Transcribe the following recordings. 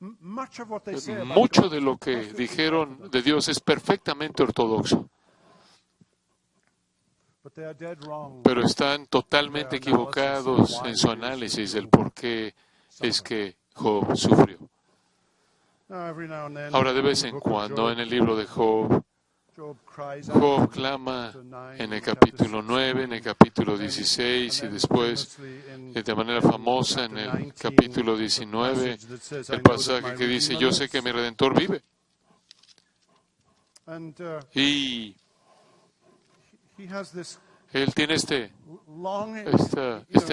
Mucho de lo que dijeron de Dios es perfectamente ortodoxo, pero están totalmente equivocados en su análisis del por qué es que Job sufrió. Ahora, de vez en cuando, en el libro de Job clama en el capítulo 9, en el capítulo 16 y después, de manera famosa, en el capítulo 19, el pasaje que dice, yo sé que mi Redentor vive. Y él tiene este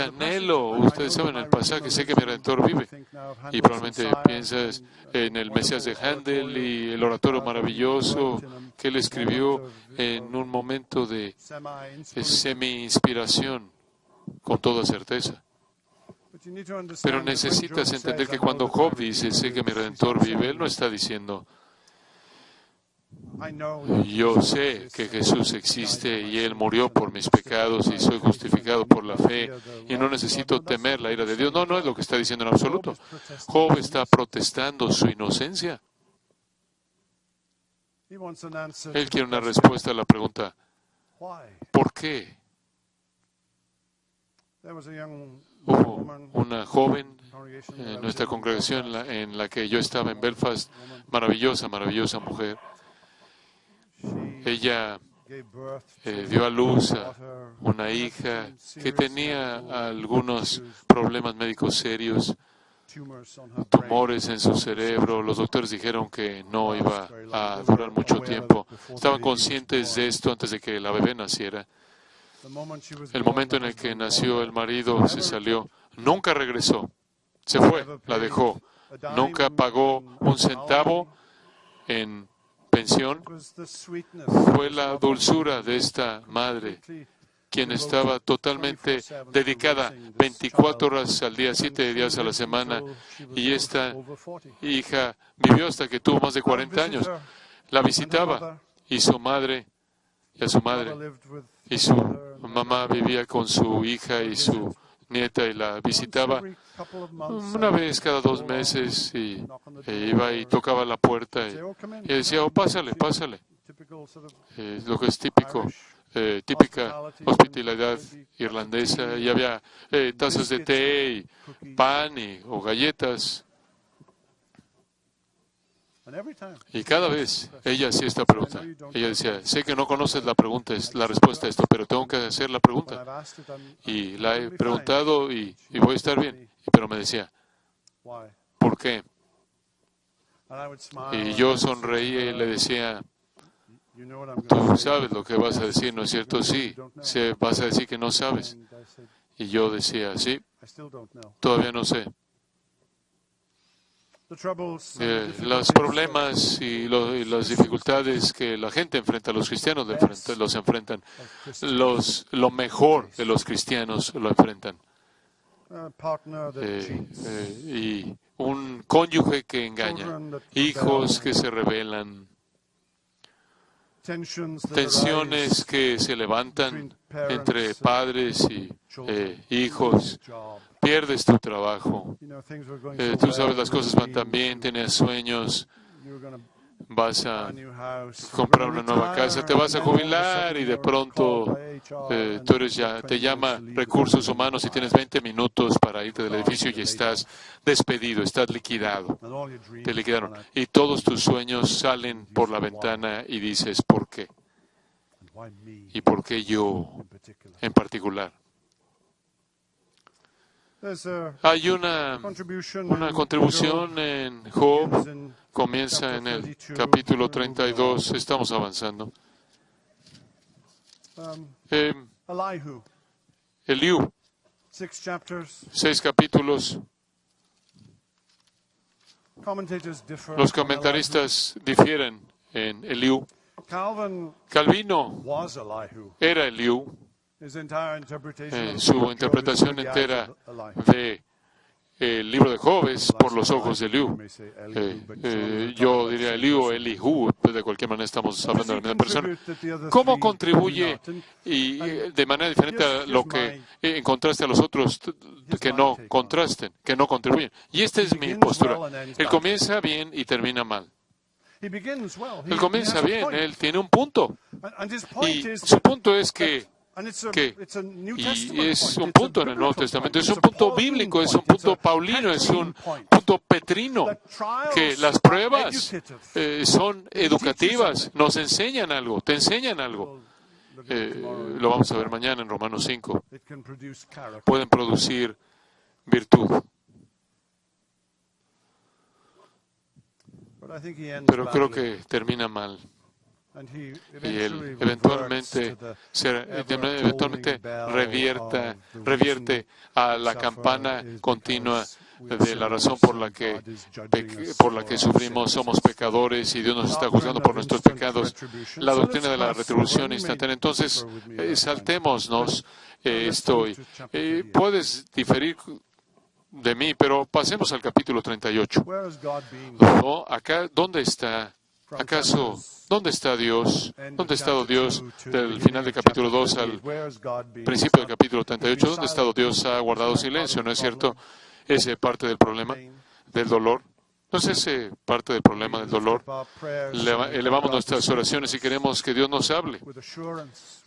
anhelo. Ustedes saben el pasaje, sé que mi Redentor vive. Y probablemente piensas en el Mesías de Handel y el oratorio maravilloso que él escribió en un momento de semi-inspiración, con toda certeza. Pero necesitas entender que cuando Job dice, sé que mi Redentor vive, él no está diciendo, yo sé que Jesús existe y Él murió por mis pecados y soy justificado por la fe y no necesito temer la ira de Dios. No, no es lo que está diciendo en absoluto. Job está protestando su inocencia. Él quiere una respuesta a la pregunta, ¿por qué? Hubo una joven en nuestra congregación en la que yo estaba en Belfast, maravillosa, maravillosa mujer. Ella dio a luz a una hija que tenía algunos problemas médicos serios, tumores en su cerebro. Los doctores dijeron que no iba a durar mucho tiempo. Estaban conscientes de esto antes de que la bebé naciera. El momento en el que nació, el marido se salió. Nunca regresó. Se fue, la dejó. Nunca pagó un centavo en pensión. Fue la dulzura de esta madre, quien estaba totalmente dedicada 24 horas al día, 7 días a la semana, y esta hija vivió hasta que tuvo más de 40 años. La visitaba, y su madre y su mamá vivía con su hija y su nieta y la visitaba una vez cada 2 meses e iba y tocaba la puerta y decía, oh, pásale. Lo que es típica hospitalidad irlandesa, y había tazas de té y pan o galletas. Y cada vez ella hacía esta pregunta. Ella decía, sé que no conoces la respuesta a esto, pero tengo que hacer la pregunta. Y la he preguntado y voy a estar bien. Pero me decía, ¿por qué? Y yo sonreía y le decía, tú sabes lo que vas a decir, ¿no es cierto? Sí, vas a decir que no sabes. Y yo decía, sí, todavía no sé. Los problemas y las dificultades que la gente enfrenta, los cristianos los enfrentan, lo mejor de los cristianos lo enfrentan. Y un cónyuge que engaña, hijos que se rebelan, tensiones que se levantan entre padres y hijos. Pierdes tu trabajo. Tú sabes, las cosas van tan bien, tienes sueños, vas a comprar una nueva casa, te vas a jubilar y de pronto te llama Recursos Humanos y tienes 20 minutos para irte del edificio y estás despedido, estás liquidado. Te liquidaron. Y todos tus sueños salen por la ventana y dices, ¿por qué? ¿Y por qué yo en particular? Hay una contribución en Job, comienza en el capítulo 32, estamos avanzando. Eliú, 6 capítulos. Los comentaristas difieren en Eliú. Calvino era Eliú. Su interpretación entera de el libro de Job es por los ojos de Eliú. Yo diría Eliú o Elihu, de cualquier manera estamos hablando de la misma persona. ¿Cómo contribuye y de manera diferente a lo que en contraste a los otros que no contrasten, que no contribuyen? Y esta es mi postura. Él comienza bien y termina mal. Él comienza bien, él tiene un punto. Y su punto es que y es un punto en el Nuevo Testamento, es un punto bíblico, es un punto paulino, es un punto petrino, que las pruebas son educativas, nos enseñan algo, te enseñan algo. Lo vamos a ver mañana en Romanos 5. Pueden producir virtud. Pero creo que termina mal. Y él eventualmente revierte a la campana continua de la razón por la que sufrimos, somos pecadores y Dios nos está juzgando por nuestros pecados. La doctrina de la retribución instantánea. Entonces, saltémonos esto. Puedes diferir de mí, pero pasemos al capítulo 38. Acá, ¿dónde está? ¿Acaso, dónde está Dios? ¿Dónde ha estado Dios del final del capítulo 2 al principio del capítulo 38? ¿Dónde ha estado Dios? Ha guardado silencio, ¿no es cierto? ¿Ese es parte del problema del dolor? ¿No es ese parte del problema del dolor? Elevamos nuestras oraciones y queremos que Dios nos hable.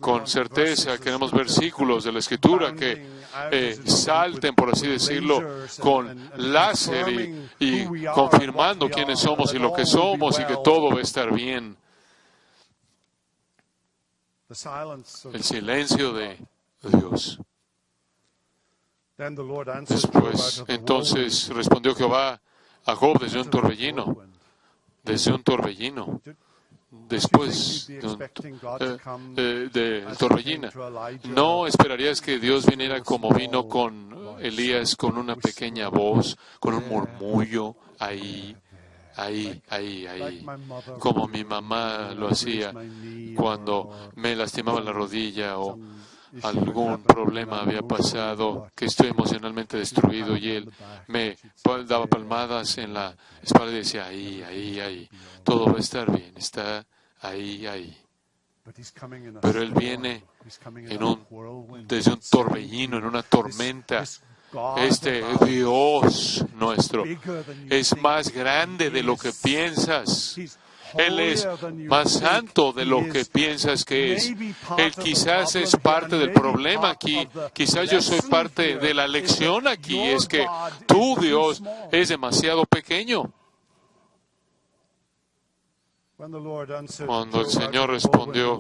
Con certeza queremos versículos de la Escritura que salten, por así decirlo, con láser y confirmando quiénes somos y lo que somos y que todo va a estar bien. El silencio de Dios. Después, entonces respondió Jehová a Job desde un torbellino, después de torbellina. ¿No esperarías que Dios viniera como vino con Elías, con una pequeña voz, con un murmullo ahí, como mi mamá lo hacía cuando me lastimaba la rodilla o algún problema había pasado, que estoy emocionalmente destruido y él me daba palmadas en la espalda y decía, ahí, todo va a estar bien, está ahí. Pero él viene desde un torbellino, en una tormenta. Este Dios nuestro es más grande de lo que piensas. Él es más santo de lo que piensas que es. Él quizás es parte del problema aquí. Quizás yo soy parte de la lección aquí. Es que tu Dios es demasiado pequeño. Cuando el Señor respondió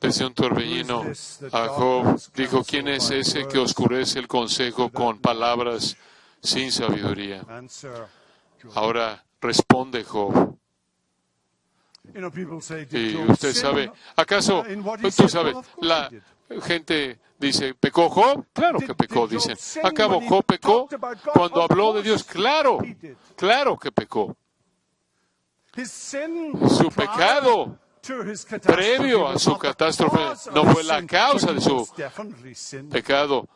desde un torbellino a Job, dijo, ¿quién es ese que oscurece el consejo con palabras sin sabiduría? Ahora responde Job. Y usted sabe, ¿acaso tú sabes? La gente dice, ¿pecó Job? Claro que pecó, dicen. ¿Acabó Job pecó? Cuando habló de Dios, claro que pecó. Su pecado previo a su catástrofe no fue la causa de su pecado,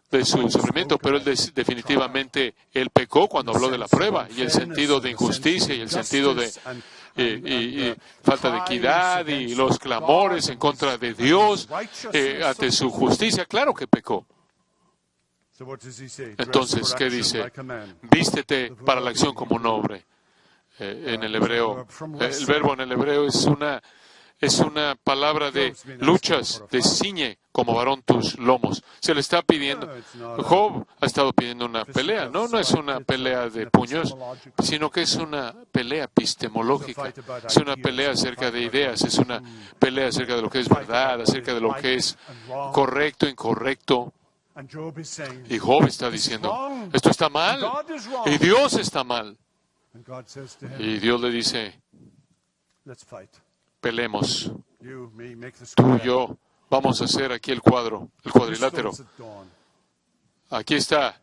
de su sufrimiento, pero él definitivamente él pecó cuando habló de la prueba y el sentido de injusticia y el sentido de falta de equidad y los clamores en contra de Dios ante su justicia. Claro que pecó. Entonces, ¿qué dice? Vístete para la acción como un hombre. En el hebreo, el verbo en el hebreo es una palabra de luchas, de ciñe como varón tus lomos. Se le está pidiendo. Job ha estado pidiendo una pelea. No es una pelea de puños, sino que es una pelea epistemológica. Es una pelea acerca de ideas, es una pelea acerca de lo que es verdad, acerca de lo que es correcto, incorrecto. Y Job está diciendo, esto está mal, y Dios está mal. Y Dios le dice, pelemos, tú y yo, vamos a hacer aquí el cuadrilátero. Aquí está,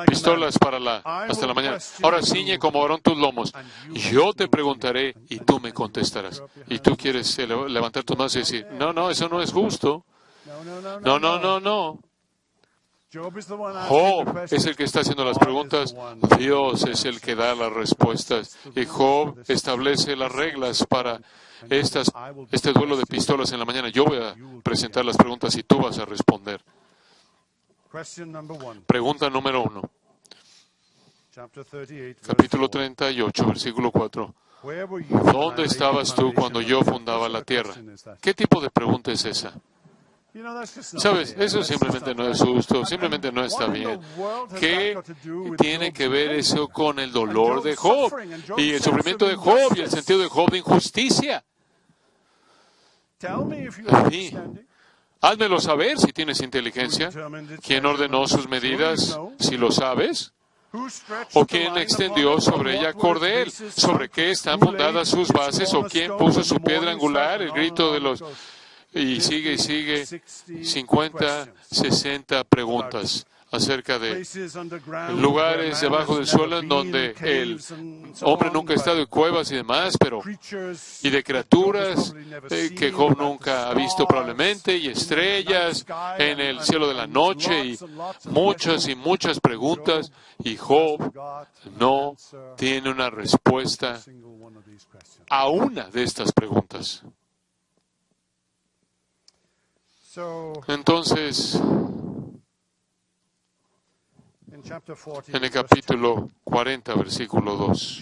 pistolas hasta la mañana. Ahora ciñe como varón tus lomos. Yo te preguntaré y tú me contestarás. Y tú quieres levantar tus manos y decir, no, eso no es justo. No. Job es el que está haciendo las preguntas, Dios es el que da las respuestas. Y Job establece las reglas para este duelo de pistolas en la mañana. Yo voy a presentar las preguntas y tú vas a responder. Pregunta número 1. Capítulo 38, versículo 4. ¿Dónde estabas tú cuando yo fundaba la tierra? ¿Qué tipo de pregunta es esa? ¿Sabes? Eso simplemente no es justo, simplemente no está bien. ¿Qué tiene que ver eso con el dolor de Job? Y el sufrimiento de Job y el sentido de Job de injusticia. Sí. Házmelo saber si tienes inteligencia. ¿Quién ordenó sus medidas? Si lo sabes. ¿O quién extendió sobre ella cordel? ¿Sobre qué están fundadas sus bases? ¿O quién puso su piedra angular? El grito de los... Y sigue, 50, 60 preguntas acerca de lugares debajo del suelo en donde el hombre nunca ha estado, en cuevas y demás, y de criaturas que Job nunca ha visto probablemente, y estrellas en el cielo de la noche, y muchas preguntas, y Job no tiene una respuesta a una de estas preguntas. Entonces, en el capítulo 40, versículo 2,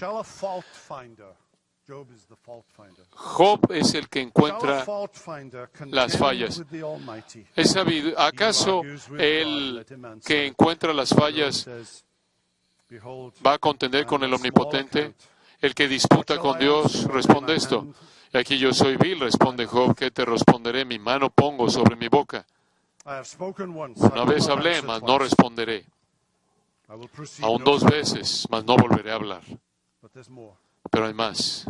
Job es el que encuentra las fallas. ¿Acaso el que encuentra las fallas va a contender con el Omnipotente? El que disputa con Dios responde esto. Y aquí yo soy vil, responde Job, ¿qué te responderé? Mi mano pongo sobre mi boca. Una vez hablé, mas no responderé. Aún 2 veces, mas no volveré a hablar. Pero hay más.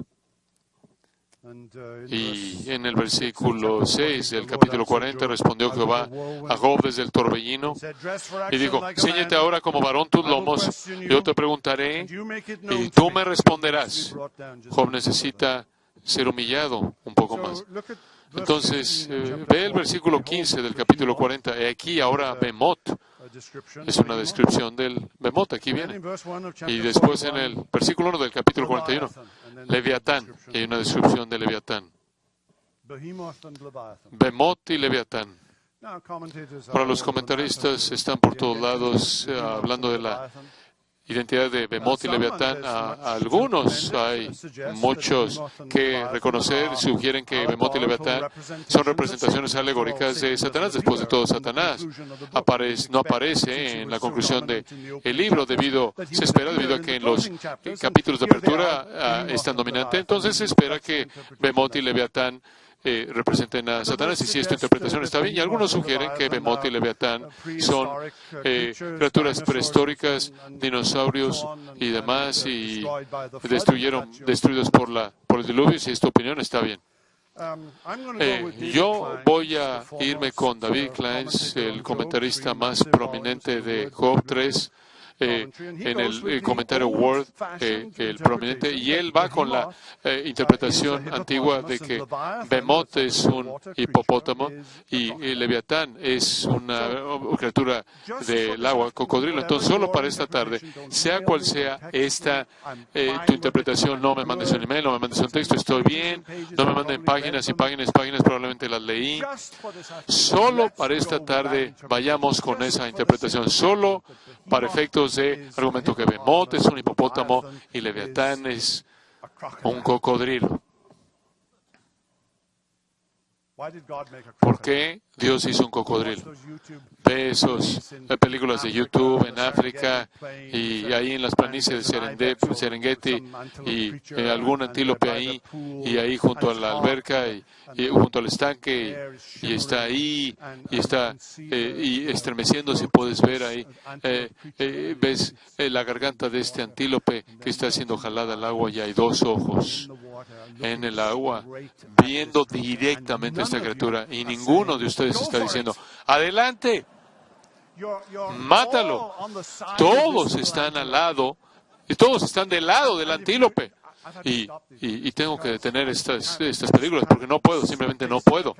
Y en el versículo 6 del capítulo 40 respondió Jehová a Job desde el torbellino y dijo, cíñete ahora como varón tus lomos, yo te preguntaré y tú me responderás. Job necesita ser humillado un poco más. Entonces, ve el versículo 15 del capítulo 40. Aquí ahora Bemot. Es una descripción del Bemot. Aquí viene. Y después en el versículo 1 del capítulo 41. Leviatán. Y hay una descripción de Leviatán. Bemot y Leviatán. Ahora los comentaristas están por todos lados hablando de la identidad de Bemot y Leviatán. A algunos hay muchos que sugieren que Bemot y Leviatán son representaciones alegóricas de Satanás. Después de todo, Satanás no aparece en la conclusión del libro se espera debido a que en los capítulos de apertura es tan dominante. Entonces se espera que Bemot y Leviatán representen a Satanás, y si esta interpretación está bien, y algunos sugieren que Bemot y Leviatán son criaturas prehistóricas, dinosaurios y demás, y destruidos por el diluvio, y si esta opinión está bien. Yo voy a irme con David Kleins, el comentarista más prominente de Job 3, en el comentario Word, el prominente, y él va con la interpretación antigua de que Bemot es un hipopótamo y Leviatán es una criatura del agua, cocodrilo. Entonces, solo para esta tarde, sea cual sea tu interpretación, no me mandes un email, no me mandes un texto, estoy bien, no me manden páginas y páginas, probablemente las leí. Solo para esta tarde vayamos con esa interpretación, solo para efectos de argumento que Bemot es un hipopótamo y Leviatán es un cocodrilo. ¿Por qué Dios hizo un cocodrilo? Ve esas películas de YouTube en África y ahí en las planicies de Serengeti y algún antílope ahí y ahí junto a la alberca y junto al estanque y está ahí y está y estremeciéndose, puedes ver ahí, ves la garganta de este antílope que está siendo jalada al agua y hay 2 ojos en el agua viendo directamente a esta criatura y ninguno de ustedes está diciendo, adelante, mátalo. Todos están al lado, y todos están del lado del antílope. y tengo que detener estas películas porque no puedo, simplemente no puedo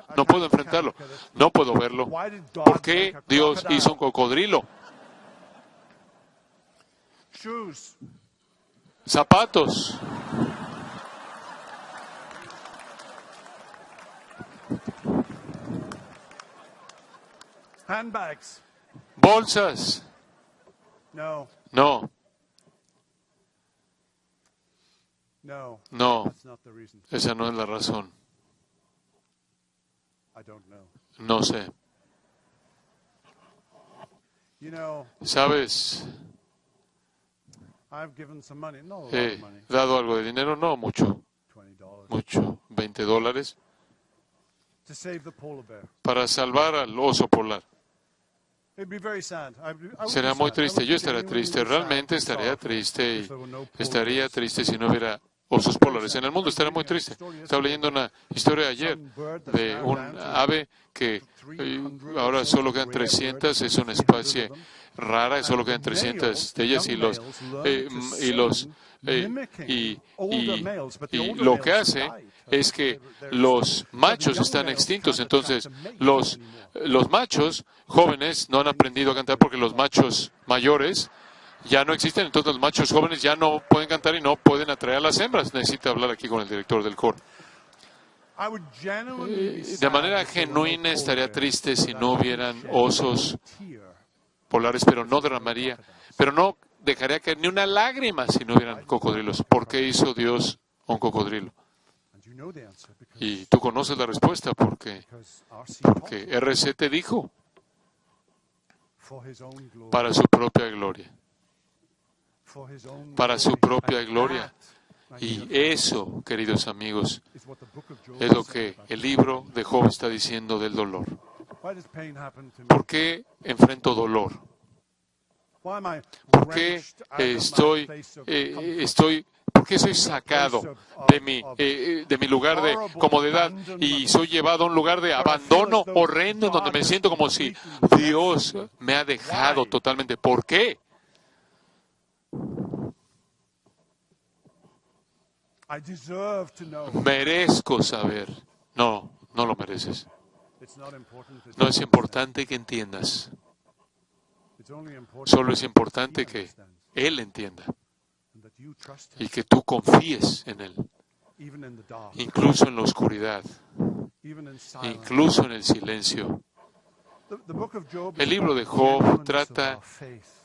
enfrentarlo, no puedo verlo. ¿Por qué Dios hizo un cocodrilo? Zapatos. Handbags. Bolsas. No. No, No. no, That's not the reason. esa no es la razón. I don't know. No sé. You know, ¿Sabes? I've given some money. No, a lot He of money. dado algo de dinero, no mucho, $20 mucho, $20, to save the polar bear. para salvar al oso polar. It'd be very sad. I would Será be muy sad. I triste, would yo be estaría genuinely triste, sad realmente and estaría sorrowful triste if y there were no polar estaría bears. triste si no hubiera osos polares en el mundo, estaría muy triste. Estaba leyendo una historia ayer de un ave que ahora solo quedan 300, es una especie rara, solo quedan 300 de ellas y lo que hace es que los machos están extintos, entonces los machos jóvenes no han aprendido a cantar porque los machos mayores ya no existen, entonces los machos jóvenes ya no pueden cantar y no pueden atraer a las hembras. Necesito hablar aquí con el director del coro. De manera genuina estaría triste si no hubieran osos polares, pero no derramaría, pero no dejaría caer ni una lágrima si no hubieran cocodrilos. ¿Por qué hizo Dios un cocodrilo? Y tú conoces la respuesta, porque RC te dijo, para su propia gloria. Para su propia gloria. Y eso, queridos amigos, es lo que el libro de Job está diciendo del dolor. ¿Por qué enfrento dolor? ¿Por qué por qué soy sacado de mi lugar de comodidad y soy llevado a un lugar de abandono horrendo en donde me siento como si Dios me ha dejado totalmente? ¿Por qué? Merezco saber. No, no lo mereces. No es importante que entiendas. Solo es importante que Él entienda y que tú confíes en Él, incluso en la oscuridad, incluso en el silencio. El libro de Job trata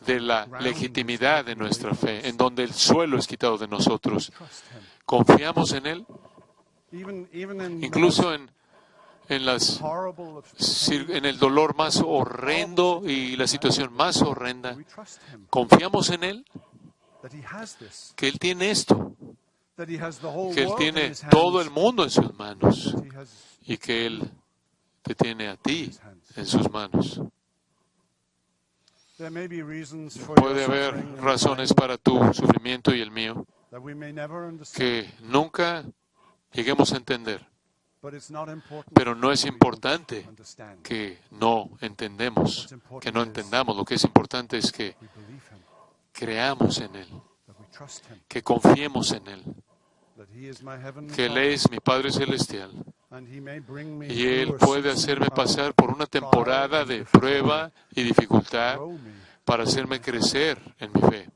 de la legitimidad de nuestra fe, en donde el suelo es quitado de nosotros. ¿Confiamos en Él? Incluso en el dolor más horrendo y la situación más horrenda, ¿confiamos en Él? Que Él tiene esto, que Él tiene todo el mundo en sus manos y que Él te tiene a ti en sus manos. Puede haber razones para tu sufrimiento y el mío que nunca lleguemos a entender, pero no es importante que no entendemos, que no entendamos. Lo que es importante es que creamos en Él, que confiemos en Él, que Él es mi Padre Celestial y Él puede hacerme pasar por una temporada de prueba y dificultad para hacerme crecer en mi fe,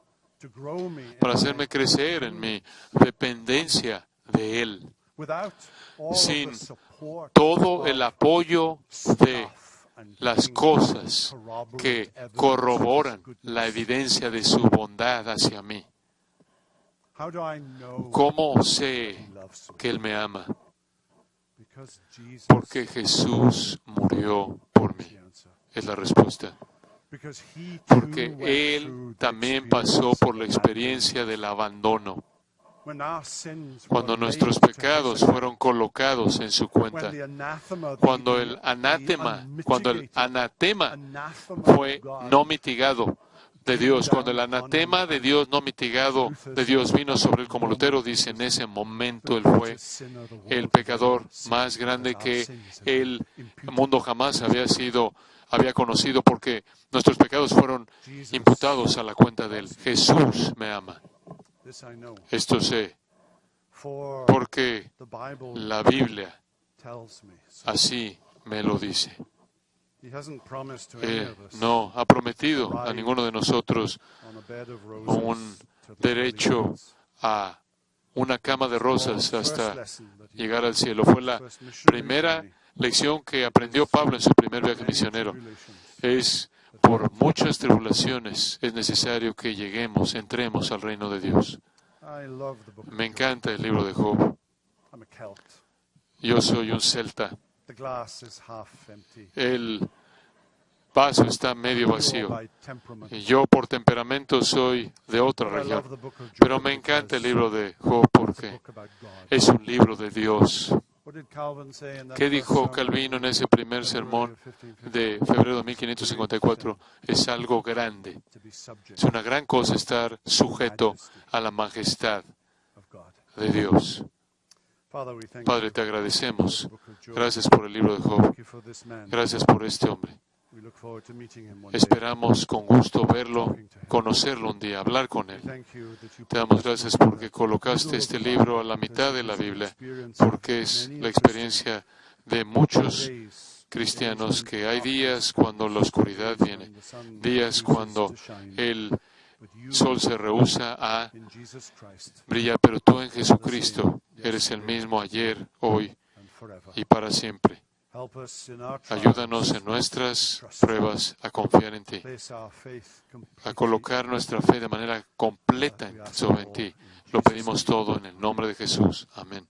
para hacerme crecer en mi dependencia de Él. Sin todo el apoyo de las cosas que corroboran la evidencia de su bondad hacia mí. ¿Cómo sé que Él me ama? Porque Jesús murió por mí. Es la respuesta. Porque Él también pasó por la experiencia del abandono. Cuando nuestros pecados fueron colocados en su cuenta, cuando el anatema fue no mitigado de Dios, cuando el anatema de Dios no mitigado de Dios vino sobre él, como Lutero dice, en ese momento él fue el pecador más grande que el mundo jamás había conocido, porque nuestros pecados fueron imputados a la cuenta de él. Jesús me ama. Esto sé, For porque the Bible la Biblia tells me so. así me lo dice. He hasn't promised to any Él of us no ha prometido a ninguno de nosotros on a bed of un roses to the derecho pearly gates. a una cama de rosas Paul's first hasta lesson that he llegar al learned, cielo. Fue la first missionary primera journey, lección que aprendió Pablo en su primer viaje many misionero. tribulations. Es por muchas tribulaciones es necesario que entremos al reino de Dios. I love the book of Me Job. encanta el libro de Job. I'm a Celt. Yo soy un celta. The glass is half empty. El vaso está medio You are vacío. by temperament. Y yo por temperamento soy de otra But I love región. the book of Job Pero me encanta el because libro de Job it's a porque book about God. es un libro de Dios. What did Calvin say in that ¿Qué first dijo sermon Calvino en in ese primer February sermón of 1554? de febrero de 1554? Es algo grande. To be subject Es una gran cosa estar sujeto a la majestad of God. de Dios. Father, we thank Padre, you te for agradecemos. the book of Job. Gracias por el libro de Job. Thank you for this man. Gracias por este hombre. We look forward to meeting him one day. Esperamos con gusto verlo, conocerlo un día, hablar con We él. thank you that you Te put damos this gracias book in porque the colocaste middle of este the libro a Bible, la mitad de because la it is the Biblia, experience of porque es many la of experiencia de muchos days, cristianos days que when hay darkness días cuando la oscuridad comes, viene, when the sun días refuses cuando to shine. el But you, sol se rehúsa a in Jesus Christ, brillar, pero tú en Jesucristo eres el mismo ayer, hoy and forever. y para siempre. Help us in our Ayúdanos trials en nuestras to trust pruebas a confiar en ti, you. Place our faith a completely colocar nuestra fe de manera completa sobre ti. Lo pedimos todo en el nombre de Jesús. Amén.